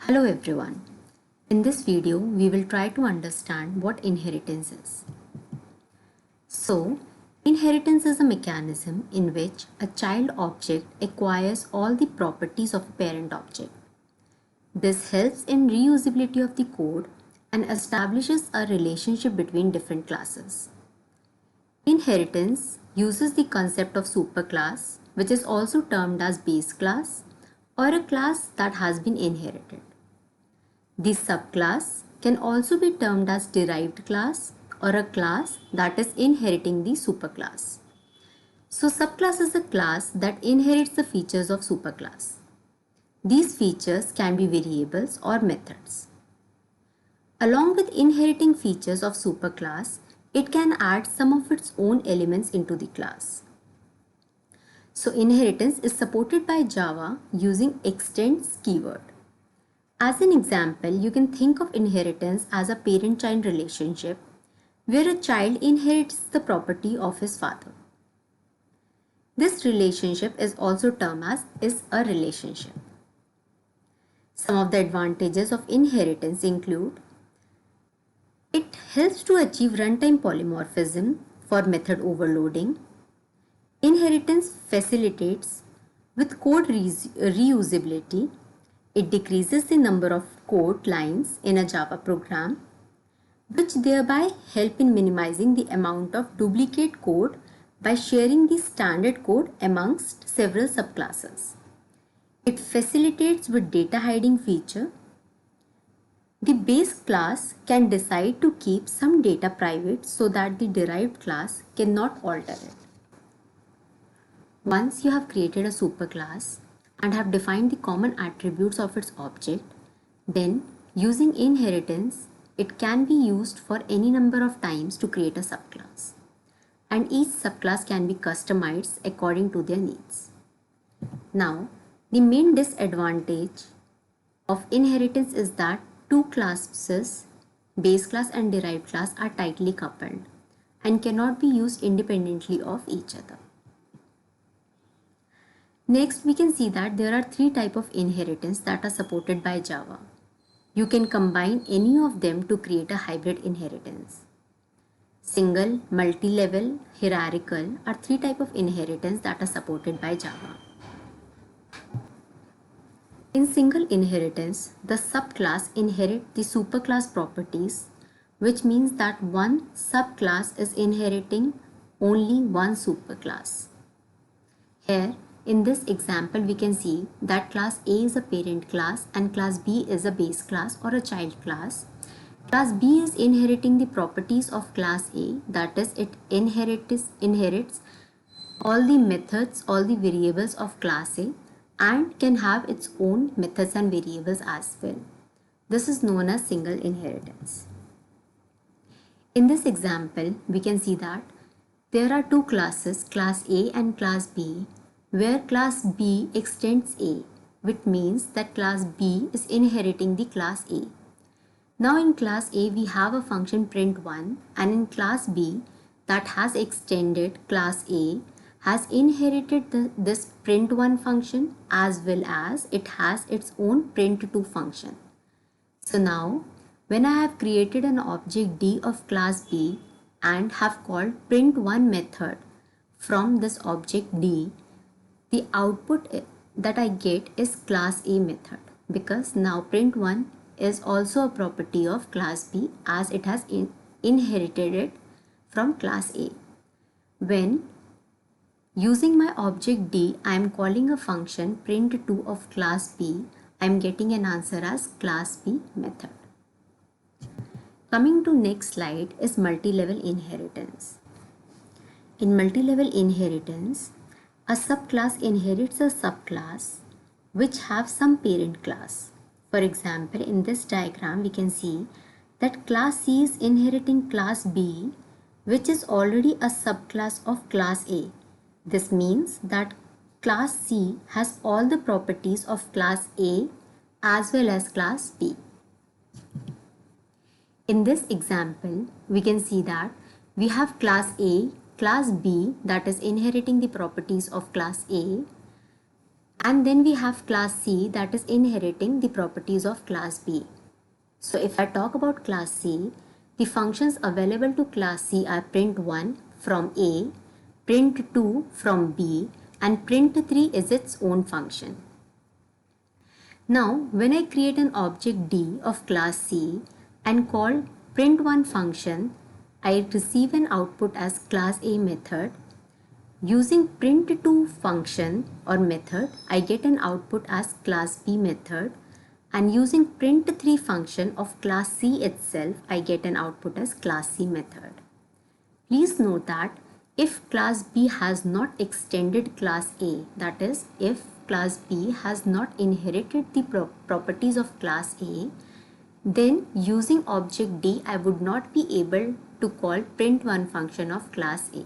Hello everyone. In this video, we will try to understand what inheritance is. So, inheritance is a mechanism in which a child object acquires all the properties of a parent object. This helps in reusability of the code and establishes a relationship between different classes. Inheritance uses the concept of superclass, which is also termed as base class, or a class that has been inherited. The subclass can also be termed as derived class or a class that is inheriting the superclass. So subclass is a class that inherits the features of superclass. These features can be variables or methods. Along with inheriting features of superclass, it can add some of its own elements into the class. So inheritance is supported by Java using extends keyword. As an example, you can think of inheritance as a parent-child relationship where a child inherits the property of his father. This relationship is also termed as a relationship. Some of the advantages of inheritance include it helps to achieve runtime polymorphism for method overloading. Inheritance facilitates with code reusability. It decreases the number of code lines in a Java program, which thereby help in minimizing the amount of duplicate code by sharing the standard code amongst several subclasses. It facilitates with data hiding feature. The base class can decide to keep some data private so that the derived class cannot alter it. Once you have created a superclass and have defined the common attributes of its object, then using inheritance, it can be used for any number of times to create a subclass. And each subclass can be customized according to their needs. Now, the main disadvantage of inheritance is that two classes, base class and derived class, are tightly coupled and cannot be used independently of each other. Next, we can see that there are three types of inheritance that are supported by Java. You can combine any of them to create a hybrid inheritance. Single, multi-level, hierarchical are three types of inheritance that are supported by Java. In single inheritance, the subclass inherits the superclass properties, which means that one subclass is inheriting only one superclass. Here, in this example, we can see that class A is a parent class and class B is a base class or a child class. Class B is inheriting the properties of class A, that is, it inherits all the methods, all the variables of class A, and can have its own methods and variables as well. This is known as single inheritance. In this example, we can see that there are two classes, class A and class B, where class B extends A, which means that class B is inheriting the class A. Now in class A we have a function print1, and in class B that has extended class A has inherited this print1 function as well as it has its own print2 function. So now when I have created an object D of class B and have called print1 method from this object D, the output that I get is class A method, because now print1 is also a property of class B as it has inherited it from class A. When using my object D, I am calling a function print2 of class B, I am getting an answer as class B method. Coming to next slide is multi-level inheritance. In multi-level inheritance, a subclass inherits a subclass which have some parent class. For example, in this diagram, we can see that class C is inheriting class B, which is already a subclass of class A. This means that class C has all the properties of class A as well as class B. In this example, we can see that we have class A, class B that is inheriting the properties of class A, And then we have class C that is inheriting the properties of class B. So if I talk about class C, the functions available to class C are print1 from A, print2 from B, and print3 is its own function. Now, when I create an object D of class C and call print1 function, I receive an output as class A method. Using print2 function or method, I get an output as class B method, and using print3 function of class C itself, I get an output as class C method. Please note that if class B has not extended class A, that is, if class B has not inherited the properties of class A, then using object D, I would not be able to call print1 function of class A.